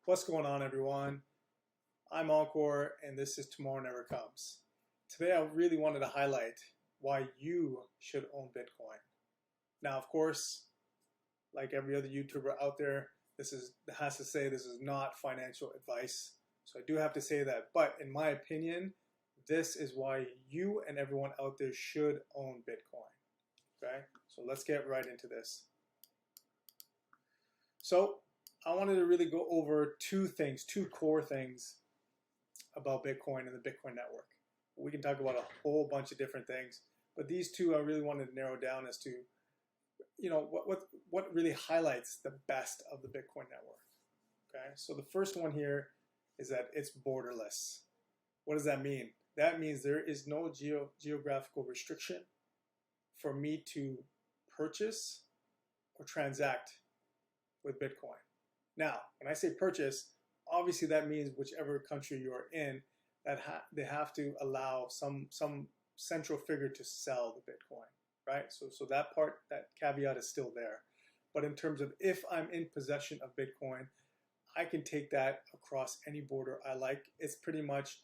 What's going on, everyone? I'm Encore, and this is Tomorrow Never Comes. Today, I really wanted to highlight why you should own Bitcoin. Now, of course, like every other YouTuber out there, this is not financial advice. So I do have to say that. But in my opinion, this is why you and everyone out there should own Bitcoin. Okay, so let's get right into this. So I wanted to really go over two core things about Bitcoin and the Bitcoin network. We can talk about a whole bunch of different things, but these two I really wanted to narrow down as to, what really highlights the best of the Bitcoin network. Okay, so the first one here is that it's borderless. What does that mean? That means there is no geographical restriction for me to purchase or transact with Bitcoin. Now, when I say purchase, obviously that means whichever country you're in, they have to allow some central figure to sell the Bitcoin, right? So that caveat is still there. But in terms of if I'm in possession of Bitcoin, I can take that across any border I like. It's pretty much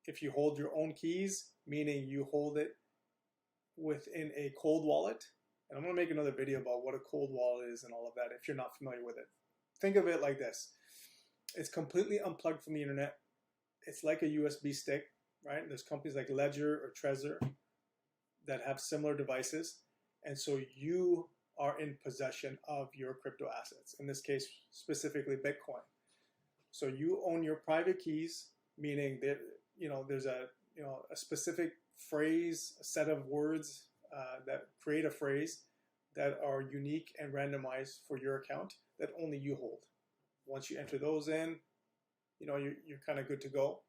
if you hold your own keys, meaning you hold it within a cold wallet. And I'm going to make another video about what a cold wallet is and all of that if you're not familiar with it. Think of it like this. It's completely unplugged from the internet. It's like a USB stick, right? There's companies like Ledger or Trezor that have similar devices. And so you are in possession of your crypto assets. In this case, specifically Bitcoin. So you own your private keys, meaning that, there's a specific phrase, a set of words that create a phrase that are unique and randomized for your account that only you hold. Once you enter those in, you're kind of good to go.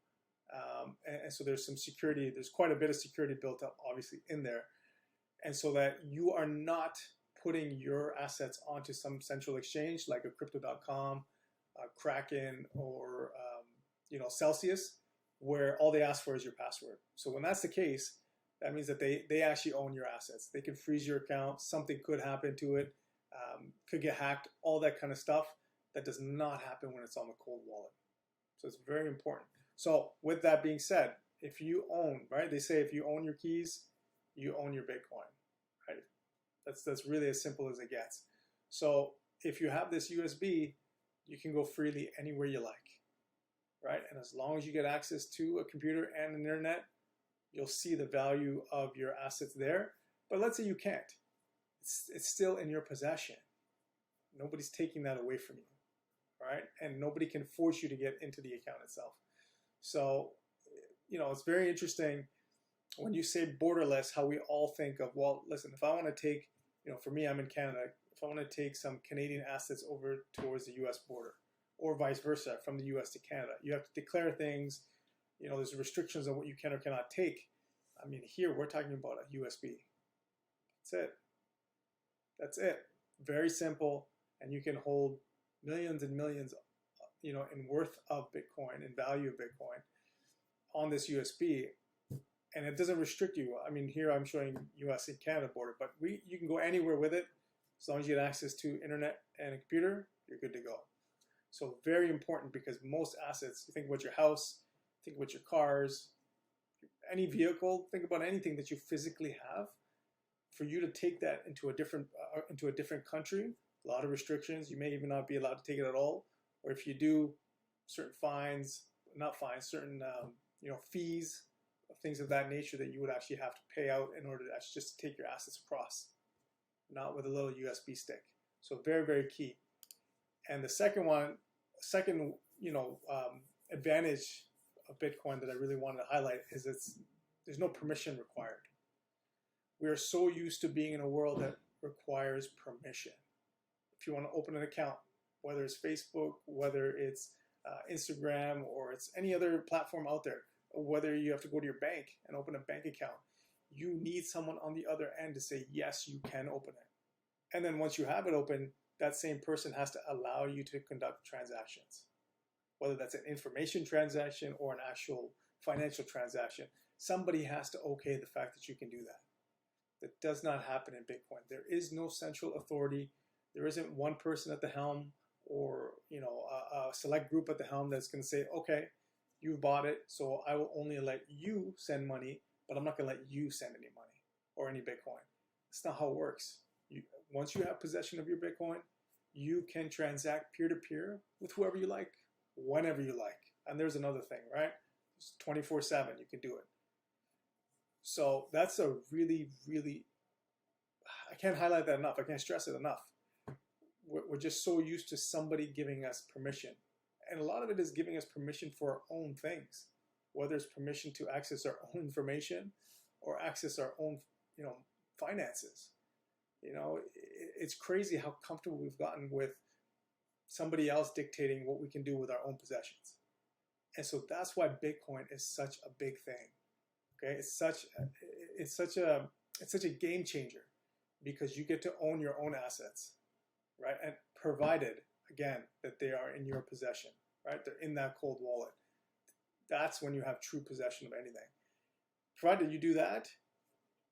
And so there's some security. There's quite a bit of security built up, obviously, in there. And so that you are not putting your assets onto some central exchange like a crypto.com, Kraken, or Celsius, where all they ask for is your password. So when that's the case, that means that they actually own your assets. They can freeze your account. Something could happen to it. Could get hacked, all that kind of stuff. That does not happen when it's on the cold wallet. So it's very important. So with that being said, if you own, right, they say if you own your keys, you own your Bitcoin, right? That's really as simple as it gets. So if you have this USB, you can go freely anywhere you like, right? And as long as you get access to a computer and an internet, you'll see the value of your assets there. But let's say you can't. It's still in your possession. Nobody's taking that away from you, right? And nobody can force you to get into the account itself. So, it's very interesting when you say borderless, how we all think of, well, listen, if I want to take, for me, I'm in Canada. If I want to take some Canadian assets over towards the U.S. border or vice versa from the U.S. to Canada, you have to declare things. There's restrictions on what you can or cannot take. I mean, here we're talking about a USB. That's it. Very simple. And you can hold millions and millions, in worth of Bitcoin and value of Bitcoin on this USB. And it doesn't restrict you. I mean, here I'm showing US and Canada border, but you can go anywhere with it. As long as you get access to internet and a computer, you're good to go. So very important, because most assets, you think about your house, think about your cars, any vehicle, think about anything that you physically have. For you to take that into a different country, a lot of restrictions. You may even not be allowed to take it at all, or if you do, certain certain fees, things of that nature that you would actually have to pay out in order to actually just take your assets across, not with a little USB stick. So very, very key. And the second advantage of Bitcoin that I really wanted to highlight is there's no permission required. We are so used to being in a world that requires permission. If you want to open an account, whether it's Facebook, whether it's Instagram, or it's any other platform out there, or whether you have to go to your bank and open a bank account, you need someone on the other end to say, yes, you can open it. And then once you have it open, that same person has to allow you to conduct transactions, whether that's an information transaction or an actual financial transaction. Somebody has to okay the fact that you can do that. That does not happen in Bitcoin. There is no central authority. There isn't one person at the helm or a select group at the helm that's going to say, okay, you've bought it, so I will only let you send money, but I'm not going to let you send any money or any Bitcoin. That's not how it works. Once you have possession of your Bitcoin, you can transact peer-to-peer with whoever you like, whenever you like. And there's another thing, right? It's 24/7, you can do it. So that's a really, really, I can't highlight that enough. I can't stress it enough. We're just so used to somebody giving us permission. And a lot of it is giving us permission for our own things, whether it's permission to access our own information or access our own, finances. It's crazy how comfortable we've gotten with somebody else dictating what we can do with our own possessions. And so that's why Bitcoin is such a big thing. Okay, it's such a game changer, because you get to own your own assets, right? And provided, again, that they are in your possession, right? They're in that cold wallet. That's when you have true possession of anything. Provided you do that,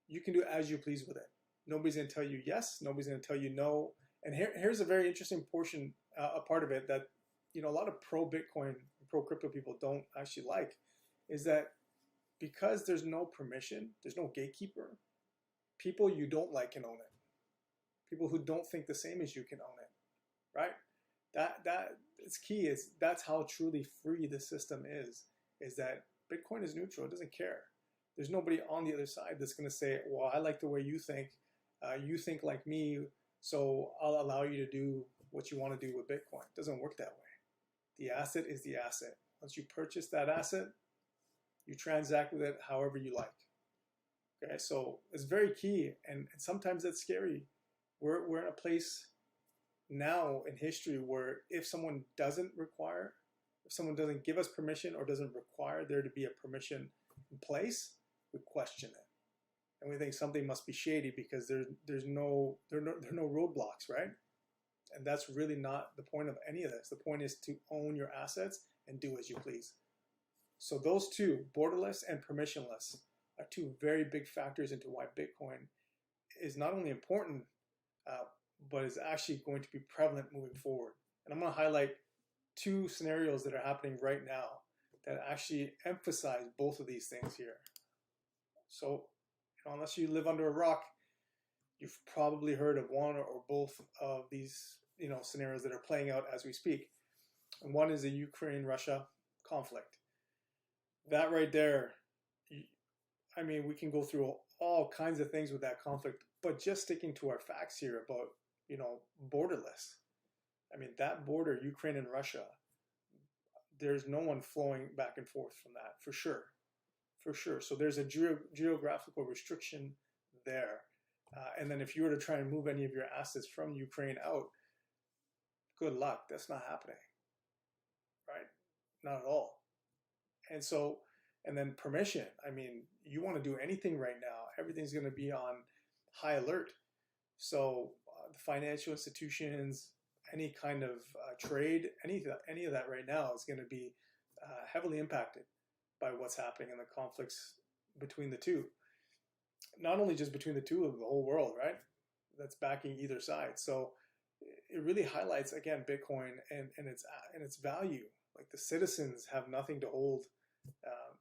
you can do as you please with it. Nobody's going to tell you yes. Nobody's going to tell you no. And here's a very interesting portion, a part of it that, a lot of pro-Bitcoin, pro-crypto people don't actually like, is that because there's no permission, there's no gatekeeper, people you don't like can own it. People who don't think the same as you can own it, right? That it's key. That's how truly free the system is that Bitcoin is neutral. It doesn't care. There's nobody on the other side that's going to say, well, I like the way you think like me, so I'll allow you to do what you want to do with Bitcoin. It doesn't work that way. The asset is the asset. Once you purchase that asset, you transact with it however you like. Okay, so it's very key, and sometimes that's scary. We're in a place now in history where if someone doesn't give us permission or doesn't require there to be a permission in place, we question it. And we think something must be shady because there are no roadblocks, right? And that's really not the point of any of this. The point is to own your assets and do as you please. So those two, borderless and permissionless, are two very big factors into why Bitcoin is not only important, but is actually going to be prevalent moving forward. And I'm going to highlight two scenarios that are happening right now that actually emphasize both of these things here. So, unless you live under a rock, you've probably heard of one or both of these, scenarios that are playing out as we speak. And one is the Ukraine-Russia conflict. That right there, I mean, we can go through all kinds of things with that conflict, but just sticking to our facts here about, borderless. I mean, that border, Ukraine and Russia, there's no one flowing back and forth from that, for sure. For sure. So there's a geographical restriction there. And then if you were to try and move any of your assets from Ukraine out, good luck. That's not happening. Right? Not at all. And then permission. I mean, you want to do anything right now, everything's going to be on high alert. So the financial institutions, any kind of trade, any of that right now is going to be heavily impacted by what's happening in the conflicts between the two. Not only just between the two, of the whole world, right? That's backing either side. So it really highlights, again, Bitcoin and its value. Like, the citizens have nothing to hold.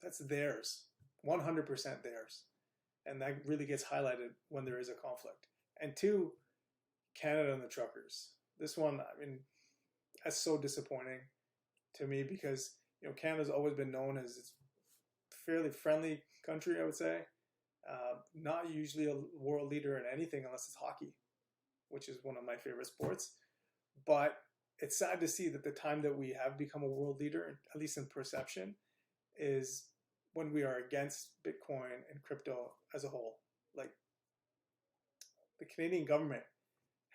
That's theirs, 100% theirs. And that really gets highlighted when there is a conflict. And two, Canada and the truckers. This one, I mean, that's so disappointing to me because, Canada's always been known as a fairly friendly country, I would say. Not usually a world leader in anything unless it's hockey, which is one of my favorite sports. But it's sad to see that the time that we have become a world leader, at least in perception, is when we are against Bitcoin and crypto as a whole. Like, the Canadian government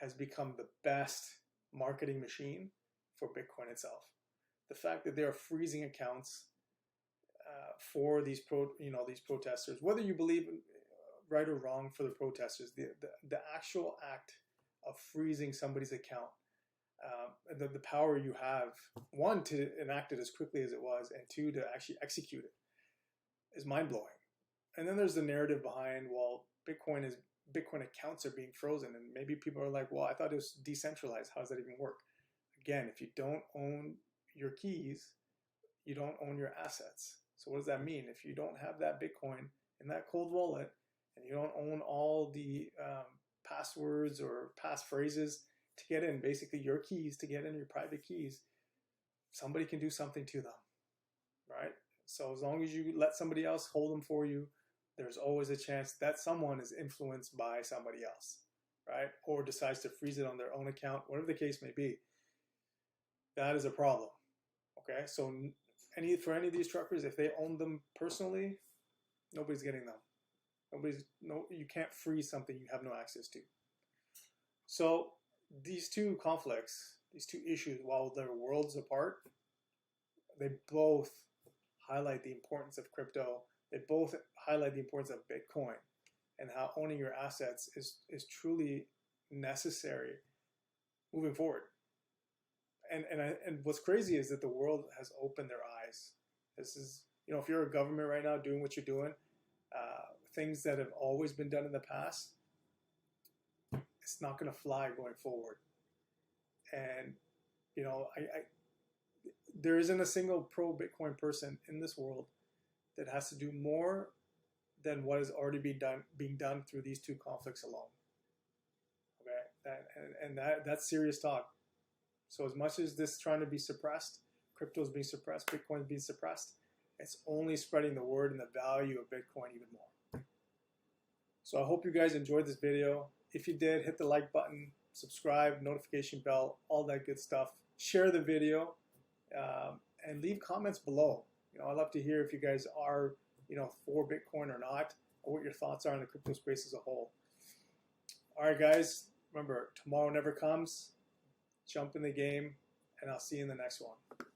has become the best marketing machine for Bitcoin itself. The fact that they are freezing accounts for these protesters, whether you believe right or wrong for the protesters, the actual act of freezing somebody's account, the power you have, one, to enact it as quickly as it was, and two, to actually execute it, is mind-blowing. And then there's the narrative behind, well, Bitcoin accounts are being frozen, and maybe people are like, well, I thought it was decentralized. How does that even work? again, if you don't own your keys, you don't own your assets. So what does that mean? If you don't have that Bitcoin in that cold wallet, and you don't own all the passwords or passphrases to get in, basically your keys to get in, your private keys, somebody can do something to them, right? So as long as you let somebody else hold them for you, there's always a chance that someone is influenced by somebody else, right? Or decides to freeze it on their own account, whatever the case may be. That is a problem, okay? So for any of these truckers, if they own them personally, nobody's getting them. You can't freeze something you have no access to. So these two conflicts, these two issues, while they're worlds apart, they both highlight the importance of crypto. They both highlight the importance of Bitcoin and how owning your assets is truly necessary moving forward. And what's crazy is that the world has opened their eyes. This is, if you're a government right now doing what you're doing, things that have always been done in the past, it's not going to fly going forward. And, there isn't a single pro-Bitcoin person in this world that has to do more than what is already being done through these two conflicts alone. Okay, that's serious talk. So as much as this is trying to be suppressed, crypto is being suppressed, Bitcoin is being suppressed, it's only spreading the word and the value of Bitcoin even more. So I hope you guys enjoyed this video. If you did, hit the like button, subscribe, notification bell, all that good stuff. Share the video and leave comments below. I'd love to hear if you guys are, for Bitcoin or not, or what your thoughts are on the crypto space as a whole. All right, guys, remember, tomorrow never comes. Jump in the game, and I'll see you in the next one.